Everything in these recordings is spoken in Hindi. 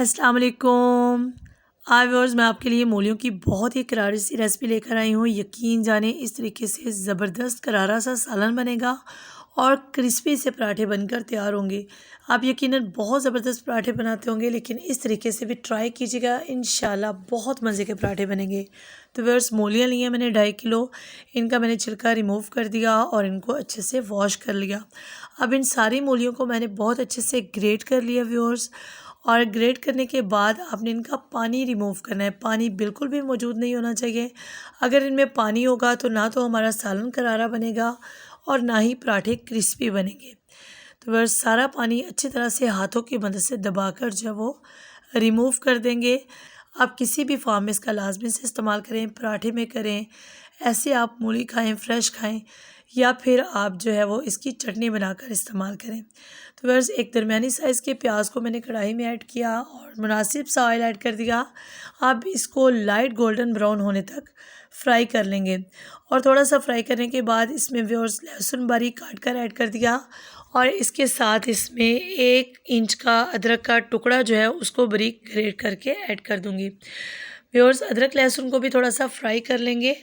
अस्सलाम वालेकुम। आज व्यूअर्स मैं आपके लिए मूलियों की बहुत ही करारी सी रेसिपी लेकर आई हूँ। यकीन जाने इस तरीके से ज़बरदस्त करारा सा सालन बनेगा और क्रिस्पी से पराठे बनकर तैयार होंगे। आप यकीनन बहुत ज़बरदस्त पराठे बनाते होंगे, लेकिन इस तरीके से भी ट्राई कीजिएगा, इंशाल्लाह बहुत मज़े के पराठे बनेंगे। तो व्यूअर्स मूलियाँ ली हैं मैंने 2.5 किलो। इनका मैंने छिलका रिमूव कर दिया और इनको अच्छे से वॉश कर लिया। अब इन सारी मूलियों को मैंने बहुत अच्छे से ग्रेट कर लिया व्यूअर्स। और ग्रेट करने के बाद आपने इनका पानी रिमूव करना है। पानी बिल्कुल भी मौजूद नहीं होना चाहिए। अगर इनमें पानी होगा तो ना तो हमारा सालन करारा बनेगा और ना ही पराठे क्रिस्पी बनेंगे। तो बस सारा पानी अच्छी तरह से हाथों की मदद से दबाकर जो है वो रिमूव कर देंगे। आप किसी भी फॉर्म में इसका लाजमी से इस्तेमाल करें, पराठे में करें, ऐसे आप मूली खाएं, फ्रेश खाएं, या फिर आप जो है वो इसकी चटनी बनाकर इस्तेमाल करें। तो बस एक दरमियानी साइज़ के प्याज को मैंने कढ़ाई में ऐड किया और मुनासिब सा ऑयल ऐड कर दिया। आप इसको लाइट गोल्डन ब्राउन होने तक फ्राई कर लेंगे और थोड़ा सा फ्राई करने के बाद इसमें व्यूअर्स लहसुन बारीक काट कर ऐड कर दिया और इसके साथ इसमें 1 इंच का अदरक का टुकड़ा जो है उसको बारीक ग्रेट करके ऐड कर दूंगी। व्यूअर्स अदरक लहसुन को भी थोड़ा सा फ्राई कर लेंगे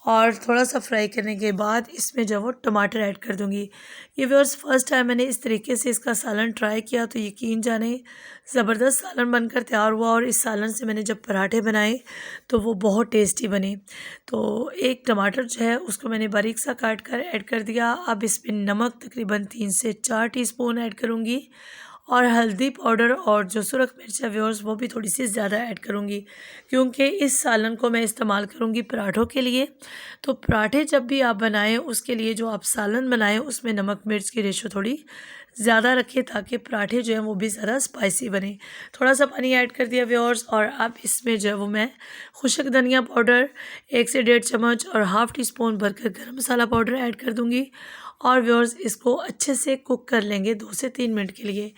और थोड़ा सा फ्राई करने के बाद इसमें जो वो टमाटर ऐड कर दूंगी। ये व्यूअर्स फर्स्ट टाइम मैंने इस तरीके से इसका सालन ट्राई किया तो यकीन जाने ज़बरदस्त सालन बनकर तैयार हुआ और इस सालन से मैंने जब पराठे बनाए तो वो बहुत टेस्टी बने। तो एक टमाटर जो है उसको मैंने बारीक सा काट कर ऐड कर दिया। अब इसमें नमक तकरीबन 3 से 4 टीस्पून ऐड करूँगी और हल्दी पाउडर और जो सुरख मिर्च है व्यूअर्स वो भी थोड़ी सी ज़्यादा ऐड करूँगी, क्योंकि इस सालन को मैं इस्तेमाल करूँगी पराठों के लिए। तो पराठे जब भी आप बनाएं उसके लिए जो आप सालन बनाएं उसमें नमक मिर्च की रेशो थोड़ी ज़्यादा रखें ताकि पराठे जो हैं वो भी ज़्यादा स्पाइसी बने। थोड़ा सा पानी ऐड कर दिया व्यूअर्स और अब इसमें जो है वो मैं खुशक धनिया पाउडर 1 से 1.5 चम्मच और हाफ़ टी स्पून भरकर गरम मसाला पाउडर ऐड कर दूँगी और व्यूअर्स इसको अच्छे से कुक कर लेंगे 2 से 3 मिनट के लिए।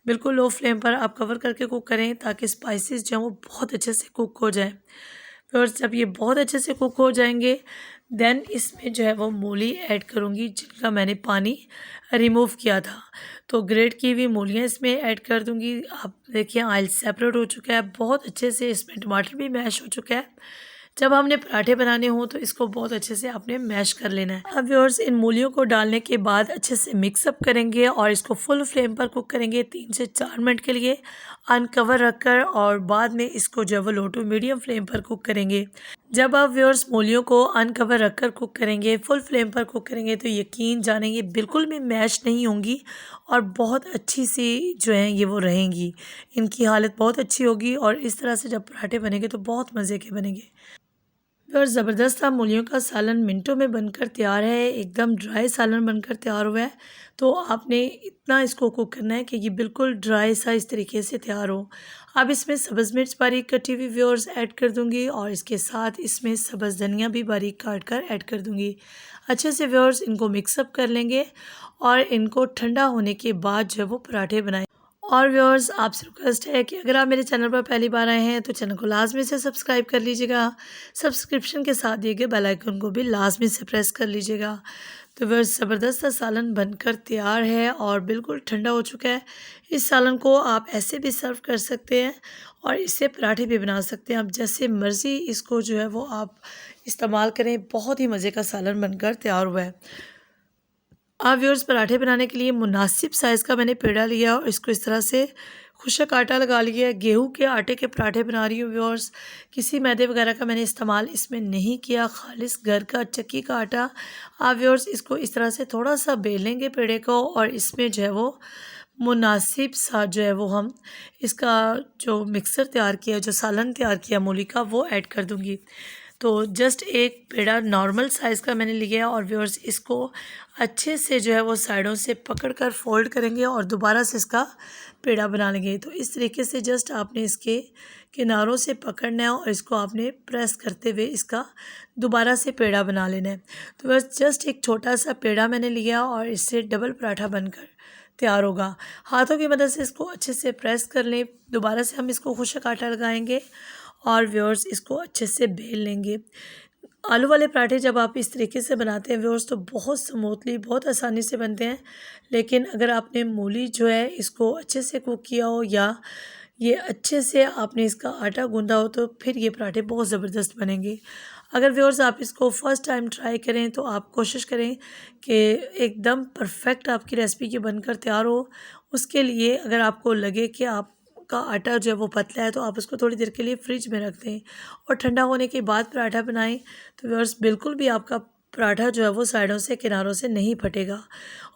बिल्कुल लो फ्लेम पर आप कवर करके कुक करें ताकि स्पाइसेस जो हैं वो बहुत अच्छे से कुक हो जाएं। व्यूअर्स जब ये बहुत अच्छे से कुक हो जाएंगे देन इसमें जो है वो मूली ऐड करूँगी जिनका मैंने पानी रिमूव किया था। तो ग्रेट की हुई मूलियाँ इसमें ऐड कर दूँगी। आप देखिए ऑयल सेपरेट हो चुका है, बहुत अच्छे से इसमें टमाटर भी मैश हो चुका है। जब हमने पराठे बनाने हों तो इसको बहुत अच्छे से आपने मैश कर लेना है। अब व्यूअर्स इन मूलियों को डालने के बाद अच्छे से मिक्सअप करेंगे और इसको फुल फ्लेम पर कुक करेंगे 3 से 4 मिनट के लिए अनकवर रखकर, और बाद में इसको जो है वो लो टू मीडियम फ्लेम पर कुक करेंगे। जब आप व्यूअर्स मूलियों को अनकवर रखकर कुक करेंगे, फुल फ्लेम पर कुक करेंगे, तो यकीन जाने ये बिल्कुल भी मैश नहीं होंगी और बहुत अच्छी सी जो हैं ये वो रहेंगी। इनकी हालत बहुत अच्छी होगी और इस तरह से जब पराठे बनेंगे तो बहुत मज़े के बनेंगे। और ज़बरदस्त सा मूलियों का सालन मिनटों में बनकर तैयार है। एकदम ड्राई सालन बनकर तैयार हुआ है। तो आपने इतना इसको कुक करना है कि ये बिल्कुल ड्राई सा इस तरीके से तैयार हो। अब इसमें सब्ज़ मिर्च बारीक कटी हुई व्यूअर्स ऐड कर दूंगी और इसके साथ इसमें सब्ज़ धनिया भी बारीक काट कर ऐड कर दूंगी। अच्छे से व्यूअर्स इनको मिक्सअप कर लेंगे और इनको ठंडा होने के बाद जो है वो पराठे बनाएं। और व्यूअर्स आपसे रिक्वेस्ट है कि अगर आप मेरे चैनल पर पहली बार आए हैं तो चैनल को लाजमी से सब्सक्राइब कर लीजिएगा। सब्सक्रिप्शन के साथ दिए गए बेल आइकन को भी लाजमी से प्रेस कर लीजिएगा। तो व्यूअर्स ज़बरदस्त सा सालन बनकर तैयार है और बिल्कुल ठंडा हो चुका है। इस सालन को आप ऐसे भी सर्व कर सकते हैं और इससे पराठे भी बना सकते हैं। आप जैसे मर्ज़ी इसको जो है वो आप इस्तेमाल करें। बहुत ही मज़े का सालन बनकर तैयार हुआ है। आप व्यूअर्स पराठे बनाने के लिए मुनासिब साइज़ का मैंने पेड़ा लिया और इसको इस तरह से खुशक आटा लगा लिया है। गेहूं के आटे के पराठे बना रही हूँ व्यूअर्स। किसी मैदे वगैरह का मैंने इस्तेमाल इसमें नहीं किया, खालिस घर का चक्की का आटा। आप व्यूअर्स इसको इस तरह से थोड़ा सा बेलेंगे पेड़े को और इसमें जो है वो मुनासिब सा जो है वो हम इसका जो मिक्सर तैयार किया, जो सालन तैयार किया मूली का, वो ऐड कर दूँगी। तो जस्ट एक पेड़ा नॉर्मल साइज़ का मैंने लिया और व्यूअर्स इसको अच्छे से जो है वो साइडों से पकड़कर फोल्ड करेंगे और दोबारा से इसका पेड़ा बना लेंगे। तो इस तरीके से जस्ट आपने इसके किनारों से पकड़ना है और इसको आपने प्रेस करते हुए इसका दोबारा से पेड़ा बना लेना है। तो बस जस्ट एक छोटा सा पेड़ा मैंने लिया और इससे डबल पराठा बनकर तैयार होगा। हाथों की मदद से इसको अच्छे से प्रेस कर लें। दोबारा से हम इसको खुशक आटा लगाएंगे और व्यूअर्स इसको अच्छे से बेल लेंगे। आलू वाले पराठे जब आप इस तरीके से बनाते हैं व्यूअर्स तो बहुत स्मूथली, बहुत आसानी से बनते हैं। लेकिन अगर आपने मूली जो है इसको अच्छे से कुक किया हो या ये अच्छे से आपने इसका आटा गूँधा हो तो फिर ये पराठे बहुत ज़बरदस्त बनेंगे। अगर व्यूअर्स आप इसको फर्स्ट टाइम ट्राई करें तो आप कोशिश करें कि एकदम परफेक्ट आपकी रेसिपी की बनकर तैयार हो। उसके लिए अगर आपको लगे कि आपका आटा जो है वो पतला है तो आप उसको थोड़ी देर के लिए फ्रिज में रख दें और ठंडा होने के बाद पराठा बनाएं, तो व्यूअर्स बिल्कुल भी आपका पराठा जो है वो साइडों से किनारों से नहीं फटेगा।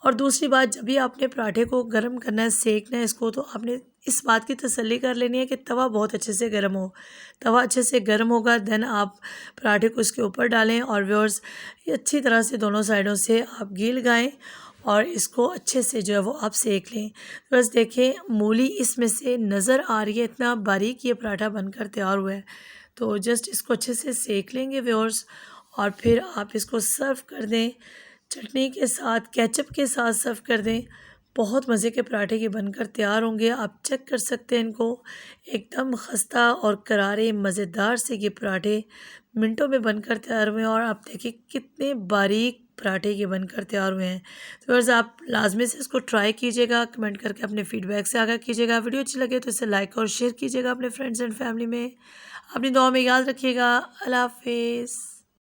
और दूसरी बात, जब भी आपने पराठे को गर्म करना है, सेकना है इसको, तो आपने इस बात की तसल्ली कर लेनी है कि तवा बहुत अच्छे से गर्म हो। तवा अच्छे से गर्म होगा देन आप पराठे को इसके ऊपर डालें और व्यूअर्स अच्छी तरह से दोनों साइडों से आप घी लगाएं और इसको अच्छे से जो है वो आप सेक लें। बस देखें मूली इसमें से नज़र आ रही है, इतना बारीक ये पराठा बनकर तैयार हुआ है। तो जस्ट इसको अच्छे से सेक लेंगे व्यूअर्स और फिर आप इसको सर्व कर दें चटनी के साथ, केचप के साथ सर्व कर दें। बहुत मज़े के पराठे ये बनकर तैयार होंगे। आप चेक कर सकते हैं इनको, एकदम खस्ता और करारे मज़ेदार से ये पराठे मिनटों में बनकर तैयार हुए हैं और आप देखिए कितने बारीक पराठे ये बनकर तैयार हुए हैं। तो बस आप लाजमी से इसको ट्राई कीजिएगा, कमेंट करके अपने फीडबैक से आगाह कीजिएगा। वीडियो अच्छी लगे तो इसे लाइक और शेयर कीजिएगा अपने फ्रेंड्स एंड फैमिली में। अपनी दुआ में याद रखिएगा। अल्लाह हाफिज़।